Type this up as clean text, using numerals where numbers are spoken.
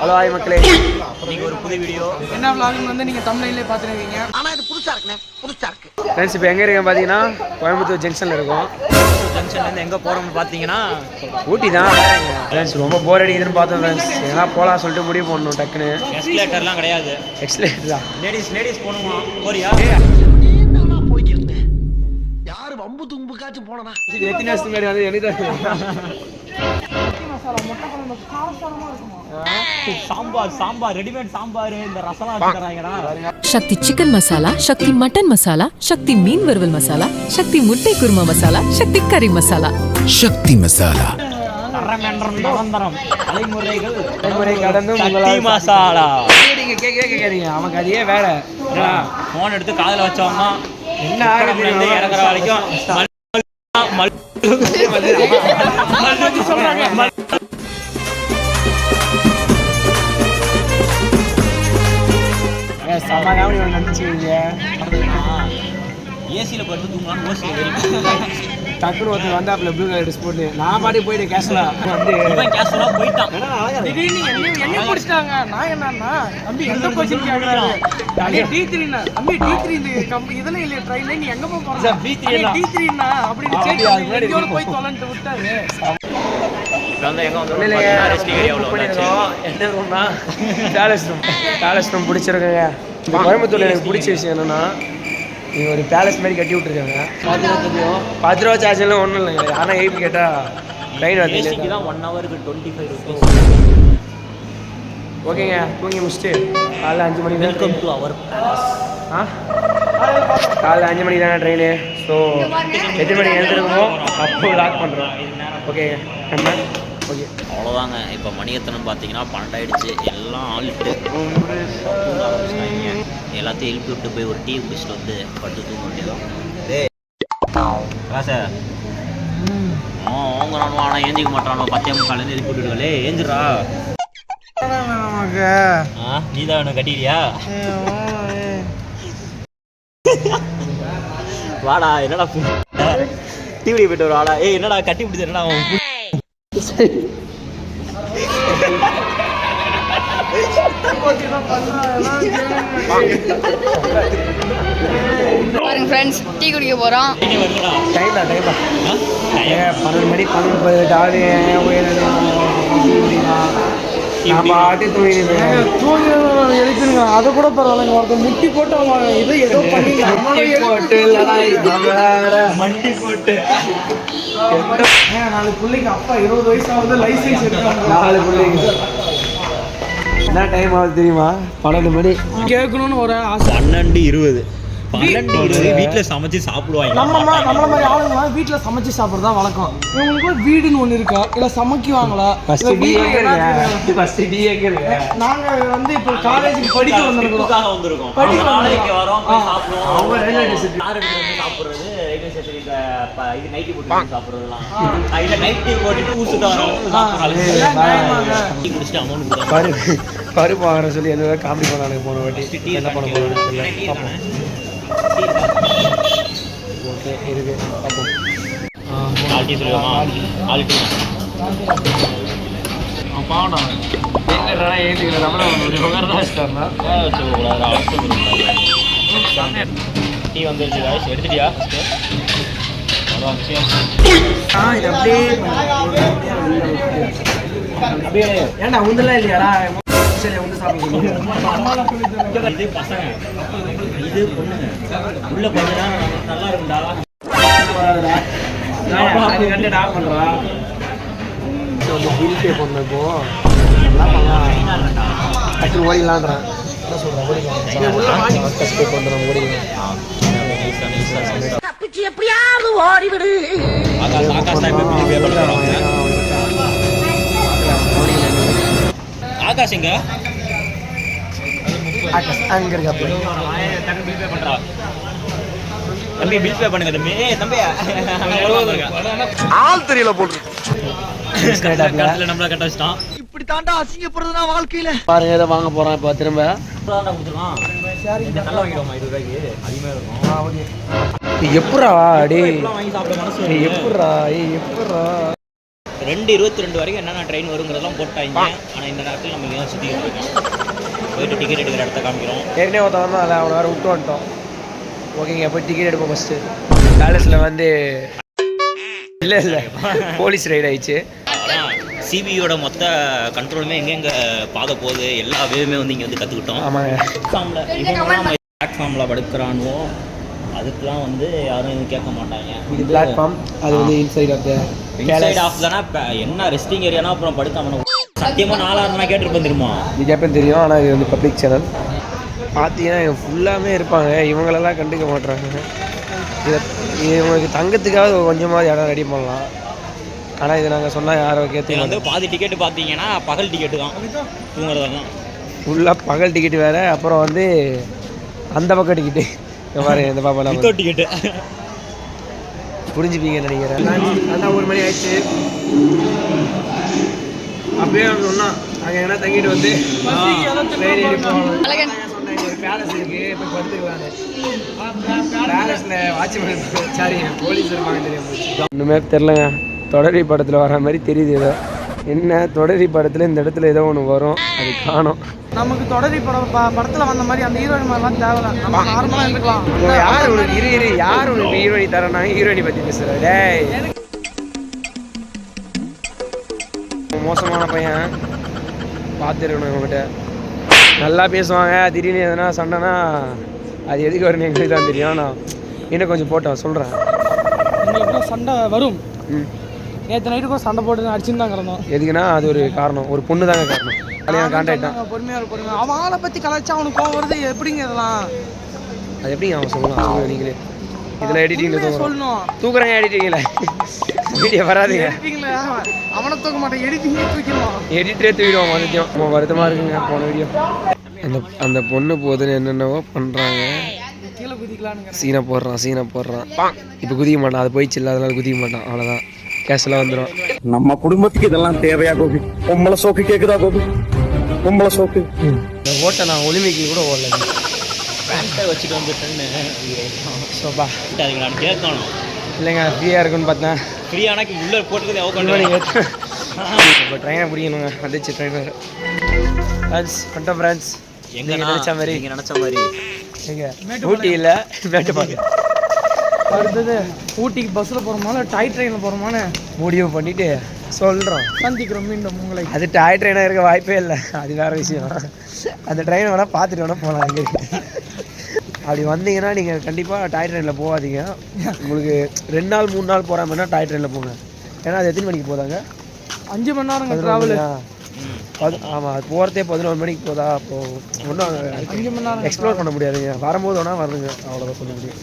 Hello hi மக்களே, இன்னைக்கு ஒரு புது வீடியோ என்ன vlogனு வந்து நீங்க thumbnail-ல பாத்துருவீங்க. ஆனா இது புதுசா இருக்கு. ஃப்ரெண்ட்ஸ் இப்போ எங்கே இருக்கேன் பார்த்தீங்கன்னா கோயம்புத்தூர் ஜங்ஷனில் இருக்கோம். ஜங்ஷன்லேருந்து எங்கே போகிறோம்னு பார்த்தீங்கன்னா ஊட்டி தான். ஃப்ரெண்ட்ஸ் ரொம்ப போர் அடிக்குதுன்னு பார்த்தோம் ஃப்ரெண்ட்ஸ். எங்கன்னா போகலாம் சொல்லிட்டு முடிவு பண்ணணும் டக்குன்னு. எஸ்கலேட்டர்லாம் கிடையாது, எக்ஸ்லேட்டர் தான். லேடிஸ் போகணுமா? போறியா? போய்க்கிருந்தேன். யாரு வம்பு தும்புக்காச்சும் போனனா? எத்தனை வருஷத்துக்கு முன்னாடி வந்து எனக்கு சாம்பார் ரெடிமேட் சாம்பார், இந்த ரசம் வச்சுக்கிறாங்கடா. சக்தி சிக்கன் மசாலா, சக்தி மட்டன் மசாலா, சக்தி மீன் வறுவல் மசாலா, சக்தி முட்டை குருமா மசாலா, சக்தி கறி மசாலா, சக்தி மசாலா, நிரந்தரம் தலைமுறைகள் கடந்து சக்தி மசாலா. நீங்க கேட்காதீங்க, நமக்கு அதையே வேற. ஃபோன் எடுத்து காதில் வச்சோம்னா என்ன ஆகுது இறங்குற வரைக்கும் செம்ம காமெடி ஒன்று நினச்சிக்கிங்க. ஏசியில் படுத்து தூங்கலாம். ஓசியில் டக்குனு ஒருத்தர் வந்தாப்புல ப்ளூ கலர் ட்ரெஸ் போட்டு நான் பாட்டி போயிட்டு கேஷ்லாம் வந்து கேஷுவலாக போயிட்டான். திடீர்னு என்னைய பிடிச்சிட்டாங்க. நான் என்னன்னா தம்பி எந்த கொஸ்டின் கேட்கறாரு? D3னா தம்பி D3 இந்த இதெல்லாம் இல்லையா ட்ரெயின்ல நீ எங்க போற? D3னா அப்படின்னு கேட்டு எங்கேயோ போய் தொலைன்ட்டு விட்டாரு. என்ன ரூம்னா பேலஸ் ரூம் பிடிச்சிருக்கேங்க. இந்த கோயம்புத்தூர்ல எனக்கு பிடிச்ச விஷயம் என்னன்னா இங்கே ஒரு பேலஸ் மாதிரி கட்டி விட்டுருக்காங்க. 10 ரூபா சார்ஜெல்லாம் ஒன்றும் இல்லைங்க. ஆனால் எயிட் கேட்டால் ட்ரெயின் வந்து தான் 1 ஹவருக்கு 25 rupees. ஓகேங்க, தூங்கி முடிச்சுட்டு காலைல 5 மணிக்கு தான். வெல்கம் டு அவர் காலைல 5 மணிக்கு தானே ட்ரெயினு. ஸோ 8 மணிக்கு எழுந்திருக்கோம், அப்போ லாக் பண்ணுறோம். ஓகேங்க நம்ம ஓகே அவ்வளோதாங்க. இப்போ மணி எத்தனை பார்த்தீங்கன்னா 12 ஆயிடுச்சு. எல்லாம் ஆள்ட்டு எல்லாத்தையும் எழுப்பி விட்டு போய் ஒரு டீ குடிச்சிட்டு வந்து படுத்து தூங்க வேண்டியதான். சார் ஓங்குறானோ ஆனால் ஏந்திக்க மாட்டானோ. 10:45 எழுப்பி விட்டுடுங்களே. ஏந்திரா நீ தான் வேணும் கட்டிடுறியா? வாடா, என்னடா டிவி போயிட்டு ஒரு வாடா. ஏய் என்னடா கட்டி பிடிச்ச என்னடா பாருங்க ஃப்ரெண்ட்ஸ், டீ குடிக்க போகிறோம். டைம் 12 மணி 12 ஆகுது. நம்ம ஆட்டி தூங்கிடுங்க. எழுப்பிடுங்க, அதை கூட பரவாயில்லைங்க. ஒருத்தர் முட்டி போட்டு அவங்க இதை ஏதோ பண்ணி மண்டி போட்டு 4 பிள்ளைங்க அப்பா 20 வயசு ஆகுது, லைசன்ஸ் எடுக்காங்க. 4 பிள்ளைங்க. என்ன டைம் ஆகுது தெரியுமா? 12 மணி. கேட்கணும்னு ஒரு ஆசை. 12:20 வீட்டில் சமைச்சு சாப்பிடுவாங்க. நம்மள மாதிரி ஆளுங்களாம் வீட்டில் சமைச்சு சாப்பிட்றதா வழக்கம். இவங்களுக்கு வீடுன்னு ஒன்று இருக்கா, இல்லை சமைக்குவாங்களா? நாங்கள் வந்து இப்போ காலேஜுக்கு படிக்க வந்திருக்கோம். சாப்பிட்றது ரயில்வே ஸ்டேஷன் இது நைட்டி போட்டு சாப்பிட்றதுலாம் இல்லை நைட்டி போட்டுட்டு ஊசுட்டு குடிச்சிட்டு அமௌண்ட் பருப்பு வாங்குற சொல்லி எந்த காமெடி பண்ணாங்க போன வாட்டி. என்ன பண்ண போகிறோம் ஓகே இருக்கு பார்ப்போம். ஆல்ட்டி சொல்லுவோமா? ஆல்ட்டி பாவண்டா ஏற்றிக்கல நம்மள வச்சுட்டாருன்னா டீ வந்துருச்சு. எடுத்துட்டியா? இது அப்படியே ஏன்டா உந்தெல்லாம் இல்லையாடா? சரி வந்து சாப்பிடுங்க. இது பசங்க, இது பொண்ணுங்க. உள்ள பார்த்தா நல்லா இருக்கும்டா. பண்றா பில் பே பண்ணப்போ எல்லாம் பண்ணலாம். டக்கு ஓடிக்கலான்றான். என்ன சொல்கிறேன்? ஓடிக்கலாம் பே பண்ணுறோம். ஓடிக்கலாம். எப்படியாவது ஓடிவிடு. ஆகாஷ் எங்க? அங்க இருக்கா தம்பி பில் பே பண்ணுங்க தம்பி. தம்பி ஆள் தெரியல போட்டு நம்மள கட்ட வச்சிட்டான். இப்படி தாண்டா அசிங்கப்படுறதுனா வாழ்க்கையில. பாருங்க இதை வாங்க போறேன் இப்போ திரும்ப. நல்லா வாங்கிடுவோமா? 20 ரூபாய்க்கு அதிகமாக இருக்கும். எப்படா டே வாங்கி சாப்பிட மனசு எப்படா எப்படா 2:22 வரைக்கும் என்னென்ன ட்ரெயின் வருங்கிறதெல்லாம் போட்டாங்க. ஆனால் இந்த நேரத்தில் நம்ம இங்கே சுற்றிக்கிட்டு இருக்கோம். போயிட்டு டிக்கெட் எடுக்கிற இடத்த காமிக்கிறோம். ஏற்கனவே ஒருத்தவங்க தான் அதை அவ்வளோ வேறு விட்டு வந்துட்டோம். ஓகேங்க, போய் டிக்கெட் எடுப்போம் ஃபஸ்ட்டு. பேலஸில் வந்து இல்லை போலீஸ் ரைட் ஆயிடுச்சு. சிபியோட மொத்த கண்ட்ரோலுமே எங்கெங்கே பாதை போகுது எல்லா வேவுமே வந்து இங்கே வந்து கற்றுக்கிட்டோம். ஆமாங்க. பிளாட்ஃபார்மில் படுக்கிறானோ அதுக்கெலாம் வந்து யாரும் எதுவும் கேட்க மாட்டாங்க. இது பிளாட்ஃபார்ம், அது வந்து inside of the inside of தானே என்ன ரெஸ்டிங் ஏரியானா அப்புறம் படுக்காம சத்தியமாக 4-6 கேட்டிருப்பேன் தெரியுமா? இது கேட்பேன் தெரியும். ஆனால் இது வந்து பப்ளிக் சேனல். பார்த்தீங்கன்னா ஃபுல்லாமே இருப்பாங்க, இவங்களெல்லாம் கண்டுக்க மாட்டுறாங்க. இவங்களுக்கு தங்கத்துக்காக கொஞ்சமாவது இடம் ரெடி பண்ணலாம். ஆனால் இது நாங்கள் சொன்னால் யாரோ கேட்டு வந்து பாதி டிக்கெட்டு பார்த்தீங்கன்னா பகல் டிக்கெட்டு தான் தூங்குறதெல்லாம். ஃபுல்லாக பகல் டிக்கெட்டு வேறு, அப்புறம் வந்து அந்த பக்கம் டிக்கெட்டு பாரு இந்த பாப்பாலாம் டிக்கெட்டு புரிஞ்சுப்பீங்கன்னு நினைக்கிறேன். அதான் 1 மணி ஆயிடுச்சு. அப்படியே சொன்னால் அங்கே எங்கன்னா தங்கிட்டு வந்து ட்ரெயின் ஏறி போகணும். பேலஸ் இருக்கு, போய் படுத்துக்கலான்னு. பேலஸில் வாட்ச்மேன் சாரி போலீஸ் இருப்பாங்க தெரியும். இன்னுமே தெரிலங்க. தொடரி படத்தில் வர மாதிரி தெரியுது. ஏதோ என்ன தொடரி படத்தில் இந்த இடத்துல ஏதோ ஒன்று வரும், அது காணும். நமக்கு தொடரி படத்தில் வந்த மாதிரி அந்த ஹீரோயின் மாதிரிலாம் தேவையில்ல, நம்ம நார்மலாக இருந்துக்கலாம். யார் உனக்கு யார் உனக்கு ஹீரோயினி தரேன்னா ஹீரோயினி பற்றி பேசுகிற? டேய் மோசமான பையன், பார்த்துருக்கணும். இவங்ககிட்ட நல்லா பேசுவாங்க, திடீர்னு எதுனா சண்டைனா அது எதுக்கு வரும்னு எங்களுக்கு தான் தெரியும். நான் இன்னும் கொஞ்சம் போட்டேன் சொல்கிறேன். எங்களுக்குலாம் சண்டை வரும். நேற்று நைட்டுக்கும் சண்டை போட்டு அடிச்சுன்னு தான் கிடந்தோம். எதுக்குன்னா அது ஒரு காரணம், ஒரு பொண்ணு தாங்க காரணம். கல்யாணம் கான்டாக்டான். பொறுமையாக அவன் ஆளை பற்றி கலாய்ச்சா அவனுக்கு கோவம் வருது. எப்படிங்க இதெல்லாம்? அது எப்படிங்க அவன் சொல்லலாம்? சொல்லுங்கள் நீங்களே. இதில் எடிட்டிங்கில் சொல்லணும். தூக்குறேங்க எடிட்டிங்கில் வீடியோ வராதுங்க. அவனை தூக்க மாட்டேன், எடிட்டிங்கே தூக்கிடுவான். எடிட்டரே தூக்கிடுவான். மதியம் ரொம்ப வருத்தமாக இருக்குங்க போன வீடியோ. அந்த பொண்ணு போதுன்னு என்னென்னவோ பண்ணுறாங்க. கீழே குதிக்கலான்னு சீனை போடுறான். இப்போ குதிக்க மாட்டான், அது போயிடுச்சு இல்லை, அதனால குதிக்க மாட்டான். அவ்வளோதான், கேஷெல்லாம் வந்துடும். நம்ம குடும்பத்துக்கு இதெல்லாம் தேவையா கோபி? பொம்பளை சோக்கு கேக்குதா கோபி? பொம்பளை சோக்கு இந்த ஓட்டை நான் ஒலிம்பிக்கு கூட ஓடல. பேண்ட்டை வச்சுட்டு வந்துட்டேன்னு சோப்பா அதுக்கு நான் கேட்கணும். இல்லைங்க, ஃப்ரீயாக இருக்குன்னு பார்த்தேன். ஃப்ரீயானாக்கு உள்ளே போட்டுறது எவ்வளோ இப்போ ட்ரெயினை பிடிக்கணுங்க. வந்துச்சு ட்ரெயினர். ஃப்ரெண்ட்ஸ் எங்கே நினச்ச மாதிரி நீங்கள் நினச்ச மாதிரி எங்கே ஊட்டி இல்லை மேட்டுப்பாளையம். அடுத்தது ஊட்டிக்கு பஸ்ஸில் போகிறோமால டாய் ட்ரெயினில் போகிறோமான்னு முடிவு பண்ணிவிட்டு சொல்கிறோம். சந்திக்கிறோம் மீண்டும் உங்களை. அது டாய் ட்ரெயினாக இருக்க வாய்ப்பே இல்லை, அது வேறு விஷயம். அந்த ட்ரெயினை வேணால் பார்த்துட்டு வேணால் போகலாம். அங்கே அப்படி வந்தீங்கன்னா நீங்கள் கண்டிப்பாக டாய் ட்ரெயினில் போகாதீங்க. உங்களுக்கு 2 நாள் 3 நாள் போகிற மாதிரினா டாய் ட்ரெயினில் போங்க. ஏன்னா அது எத்தனை மணிக்கு போதாங்க? 5 மணி நேரங்க ட்ராவலு. ஆமாம், அது போகிறதே 11 மணிக்கு போதா. அப்போது ஒன்றும் 5 மணி நேரம் எக்ஸ்ப்ளோர் பண்ண முடியாதுங்க. வரும்போது வேணால் வருங்க, அவ்வளோதான் சொல்ல முடியும்.